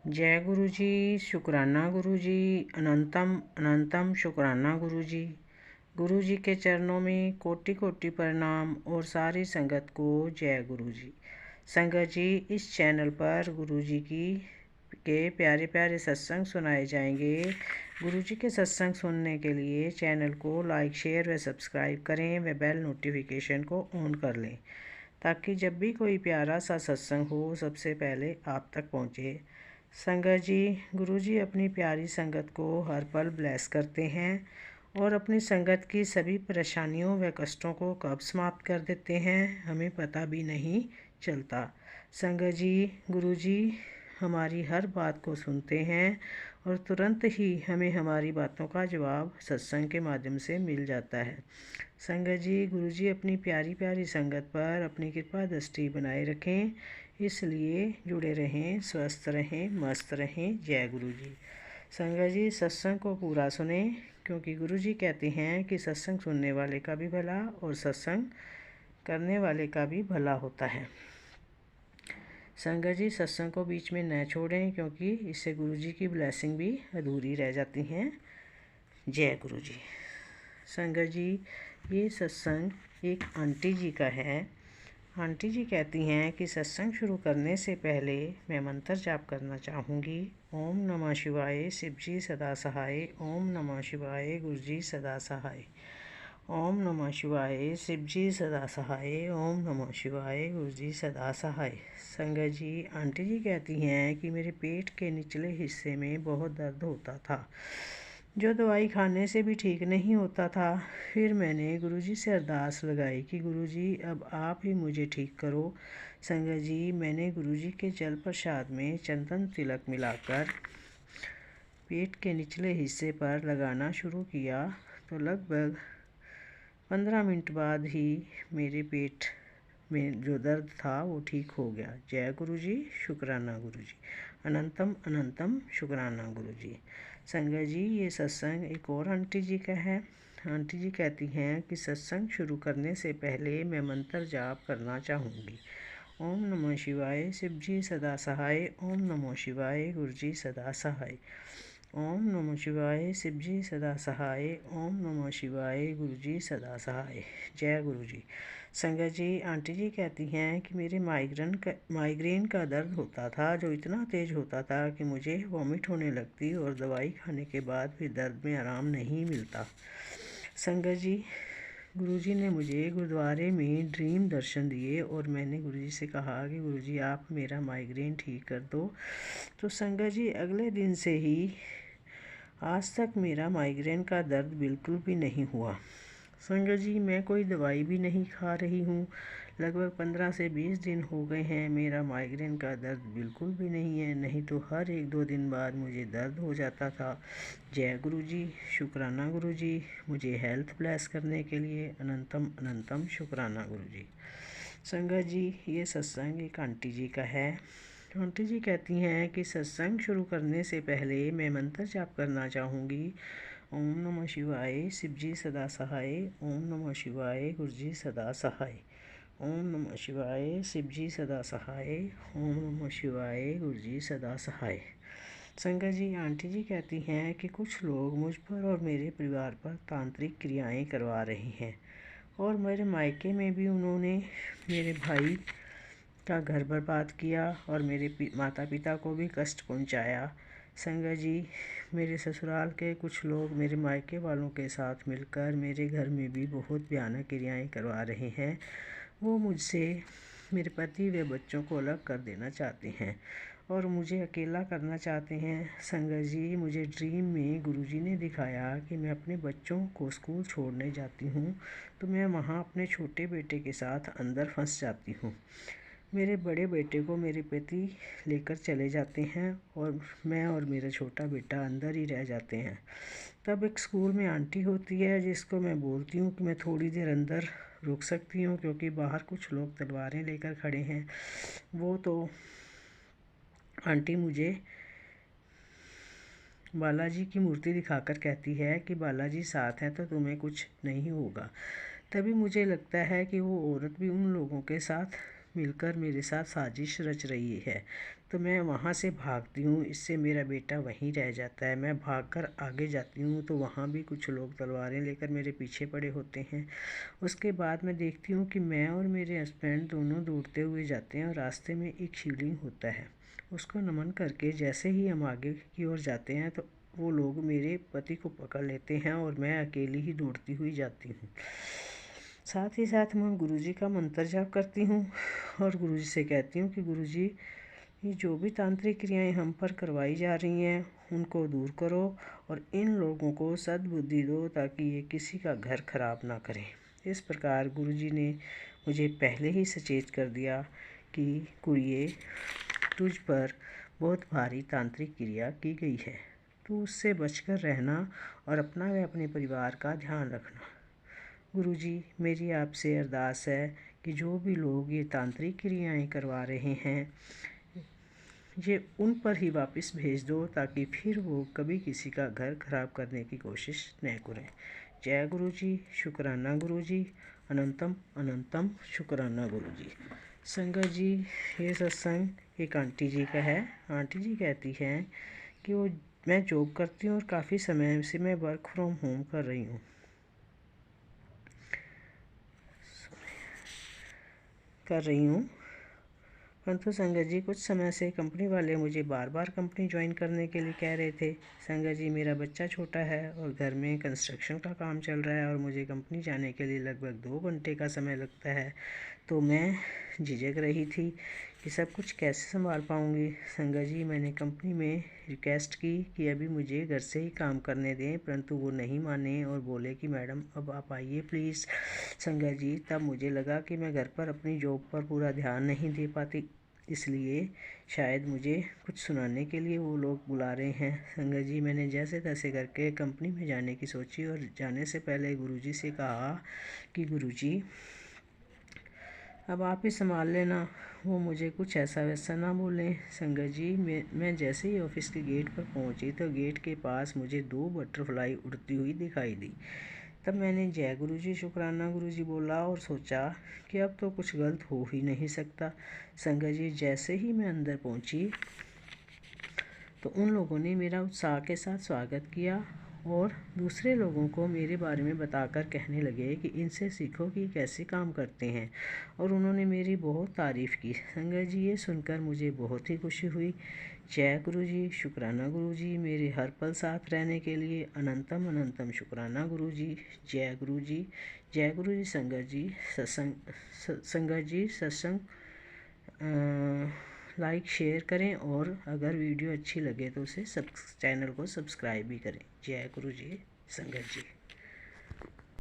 जय गुरु जी, शुक्राना गुरु जी, अनंतम अनंतम शुक्राना गुरु जी। गुरु जी के चरणों में कोटि कोटि प्रणाम और सारी संगत को जय गुरु जी। संगत जी, इस चैनल पर गुरु जी के प्यारे प्यारे सत्संग सुनाए जाएंगे। गुरु जी के सत्संग सुनने के लिए चैनल को लाइक शेयर व सब्सक्राइब करें व बेल नोटिफिकेशन को ऑन कर लें, ताकि जब भी कोई प्यारा सा सत्संग हो सबसे पहले आप तक पहुँचे। संगत जी, गुरु जी अपनी प्यारी संगत को हर पल ब्लेस करते हैं और अपनी संगत की सभी परेशानियों व कष्टों को कब समाप्त कर देते हैं हमें पता भी नहीं चलता। संगत जी, गुरु जी हमारी हर बात को सुनते हैं और तुरंत ही हमें हमारी बातों का जवाब सत्संग के माध्यम से मिल जाता है। संगत जी, गुरु जी अपनी प्यारी प्यारी संगत पर अपनी कृपा दृष्टि बनाए रखें, इसलिए जुड़े रहें, स्वस्थ रहें, मस्त रहें। जय गुरु जी। संगत जी, सत्संग को पूरा सुने, क्योंकि गुरु जी कहते हैं कि सत्संग सुनने वाले का भी भला और सत्संग करने वाले का भी भला होता है। संगत जी, सत्संग को बीच में न छोड़ें, क्योंकि इससे गुरु जी की ब्लेसिंग भी अधूरी रह जाती हैं। जय गुरु जी। संगत जी, ये सत्संग एक आंटी जी का है। आंटी जी कहती हैं कि सत्संग शुरू करने से पहले मैं मंत्र जाप करना चाहूँगी। ओम नमः शिवाय, शिव जी सदा सहाय। ओम नमः शिवाय, गुरु जी सदा सहाय। ओम नमः शिवाय, शिव जी सदा सहाय। ओम नमः शिवाय, गुरु जी सदा सहाय। संगत जी, आंटी जी कहती हैं कि मेरे पेट के निचले हिस्से में बहुत दर्द होता था, जो दवाई खाने से भी ठीक नहीं होता था। फिर मैंने गुरुजी से अरदास लगाई कि गुरुजी अब आप ही मुझे ठीक करो। संगत जी, मैंने गुरुजी के जल प्रसाद में चंदन तिलक मिलाकर पेट के निचले हिस्से पर लगाना शुरू किया, तो लगभग 15 मिनट बाद ही मेरे पेट में जो दर्द था वो ठीक हो गया। जय गुरु जी, शुक्राना गुरु जी, अनंतम अनंतम शुक्राना गुरु जी। संगत जी, ये सत्संग एक और आंटी जी का है। आंटी जी कहती हैं कि सत्संग शुरू करने से पहले मैं मंत्र जाप करना चाहूँगी। ओम नमः शिवाय, शिव जी सदा सहाय। ओम नमः शिवाय, गुरु जी सदा सहाय। ओम नमः शिवाय, शिव जी सदा सहाय। ओम नमः शिवाय, गुरु जी सदा सहाय। जय गुरु जी। संगत जी, आंटी जी कहती हैं कि मेरे माइग्रेन का दर्द होता था, जो इतना तेज़ होता था कि मुझे वॉमिट होने लगती और दवाई खाने के बाद भी दर्द में आराम नहीं मिलता। संगत जी, गुरुजी ने मुझे गुरुद्वारे में ड्रीम दर्शन दिए और मैंने गुरुजी से कहा कि गुरुजी आप मेरा माइग्रेन ठीक कर दो। तो संगत जी, अगले दिन से ही आज तक मेरा माइग्रेन का दर्द बिल्कुल भी नहीं हुआ। संगत जी, मैं कोई दवाई भी नहीं खा रही हूँ। लगभग 15 से 20 दिन हो गए हैं, मेरा माइग्रेन का दर्द बिल्कुल भी नहीं है, नहीं तो हर 1-2 दिन बाद मुझे दर्द हो जाता था। जय गुरु जी, शुक्राना गुरु जी, मुझे हेल्थ ब्लेस करने के लिए अनंतम अनंतम शुक्राना गुरु जी। संगत जी, ये सत्संग एक आंटी जी का है। आंटी जी कहती हैं कि सत्संग शुरू करने से पहले मैं मंत्र जाप करना चाहूँगी। ओम नमः शिवाय, शिव जी सदा सहाय। ओम नमः शिवाय, गुरु जी सदा सहाय। ओम नमः शिवाय, शिव जी सदा सहाय। ओम नमः शिवाय, गुरु जी सदा सहाय। संगत जी, आंटी जी कहती हैं कि कुछ लोग मुझ पर और मेरे परिवार पर तांत्रिक क्रियाएं करवा रहे हैं, और मेरे मायके में भी उन्होंने मेरे भाई का घर बर्बाद किया और मेरे माता पिता को भी कष्ट पहुंचाया। संगत जी, मेरे ससुराल के कुछ लोग मेरे मायके वालों के साथ मिलकर मेरे घर में भी बहुत भयानक क्रियाएं करवा रहे हैं। वो मुझसे मेरे पति व बच्चों को अलग कर देना चाहते हैं और मुझे अकेला करना चाहते हैं। संगत जी, मुझे ड्रीम में गुरुजी ने दिखाया कि मैं अपने बच्चों को स्कूल छोड़ने जाती हूँ, तो मैं वहाँ अपने छोटे बेटे के साथ अंदर फंस जाती हूँ। मेरे बड़े बेटे को मेरे पति लेकर चले जाते हैं और मैं और मेरा छोटा बेटा अंदर ही रह जाते हैं। तब एक स्कूल में आंटी होती है, जिसको मैं बोलती हूँ कि मैं थोड़ी देर अंदर रुक सकती हूँ, क्योंकि बाहर कुछ लोग तलवारें लेकर खड़े हैं। वो तो आंटी मुझे बालाजी की मूर्ति दिखाकर कहती है कि बालाजी साथ हैं तो तुम्हें कुछ नहीं होगा। तभी मुझे लगता है कि वो औरत भी उन लोगों के साथ मिलकर मेरे साथ साजिश रच रही है। तो मैं वहाँ से भागती हूँ, इससे मेरा बेटा वहीं रह जाता है। मैं भागकर आगे जाती हूँ तो वहाँ भी कुछ लोग तलवारें लेकर मेरे पीछे पड़े होते हैं। उसके बाद मैं देखती हूँ कि मैं और मेरे हस्बैंड दोनों दौड़ते हुए जाते हैं और रास्ते में एक शिवलिंग होता है। उसको नमन करके जैसे ही हम आगे की ओर जाते हैं तो वो लोग मेरे पति को पकड़ लेते हैं और मैं अकेली ही दौड़ती हुई जाती हूँ। साथ ही साथ मैं गुरुजी का मंत्र जाप करती हूँ और गुरुजी से कहती हूँ कि गुरुजी, ये जो भी तांत्रिक क्रियाएं हम पर करवाई जा रही हैं उनको दूर करो और इन लोगों को सद्बुद्धि दो ताकि ये किसी का घर खराब ना करें। इस प्रकार गुरुजी ने मुझे पहले ही सचेत कर दिया कि कुड़िए, तुझ पर बहुत भारी तांत्रिक क्रिया की गई है, तो उससे बचकर रहना और अपना व अपने परिवार का ध्यान रखना। गुरुजी, मेरी आपसे अरदास है कि जो भी लोग ये तांत्रिक क्रियाएं करवा रहे हैं ये उन पर ही वापस भेज दो ताकि फिर वो कभी किसी का घर खराब करने की कोशिश न करें। जय गुरुजी, शुक्राना गुरुजी, अनंतम अनंतम शुक्राना गुरुजी। संगत जी, ये सत्संग एक आंटी जी का है। आंटी जी कहती हैं कि मैं जॉब करती हूँ और काफ़ी समय से मैं वर्क फ्रॉम होम कर रही हूँ परंतु संगत जी कुछ समय से कंपनी वाले मुझे बार बार कंपनी ज्वाइन करने के लिए कह रहे थे। संगत जी, मेरा बच्चा छोटा है और घर में कंस्ट्रक्शन का काम चल रहा है और मुझे कंपनी जाने के लिए लगभग 2 घंटे का समय लगता है। तो मैं झिझक रही थी कि सब कुछ कैसे संभाल पाऊँगी। संगत जी, मैंने कंपनी में रिक्वेस्ट की कि अभी मुझे घर से ही काम करने दें, परंतु वो नहीं माने और बोले कि मैडम अब आप आइए प्लीज़। संगत जी, तब मुझे लगा कि मैं घर पर अपनी जॉब पर पूरा ध्यान नहीं दे पाती, इसलिए शायद मुझे कुछ सुनाने के लिए वो लोग बुला रहे हैं। संगत जी, मैंने जैसे तैसे करके कंपनी में जाने की सोची और जाने से पहले गुरुजी से कहा कि गुरुजी, अब आप ही संभाल लेना, वो मुझे कुछ ऐसा वैसा ना बोलें। संगत जी, मैं जैसे ही ऑफिस के गेट पर पहुंची तो गेट के पास मुझे 2 बटरफ्लाई उड़ती हुई दिखाई दी। तब मैंने जय गुरुजी, शुक्राना गुरुजी बोला और सोचा कि अब तो कुछ गलत हो ही नहीं सकता। संगत जी, जैसे ही मैं अंदर पहुंची तो उन लोगों ने मेरा उत्साह के साथ स्वागत किया और दूसरे लोगों को मेरे बारे में बताकर कहने लगे कि इनसे सीखो कि कैसे काम करते हैं, और उन्होंने मेरी बहुत तारीफ़ की। संगत जी, ये सुनकर मुझे बहुत ही खुशी हुई। जय गुरुजी, शुक्राना गुरुजी, मेरे हर पल साथ रहने के लिए अनंतम अनंतम शुक्राना गुरुजी। जय गुरुजी, जय गुरुजी। संगत जी, सत्संग लाइक शेयर करें और अगर वीडियो अच्छी लगे तो उसे चैनल को सब्सक्राइब भी करें। जय गुरु जी, संगत जी।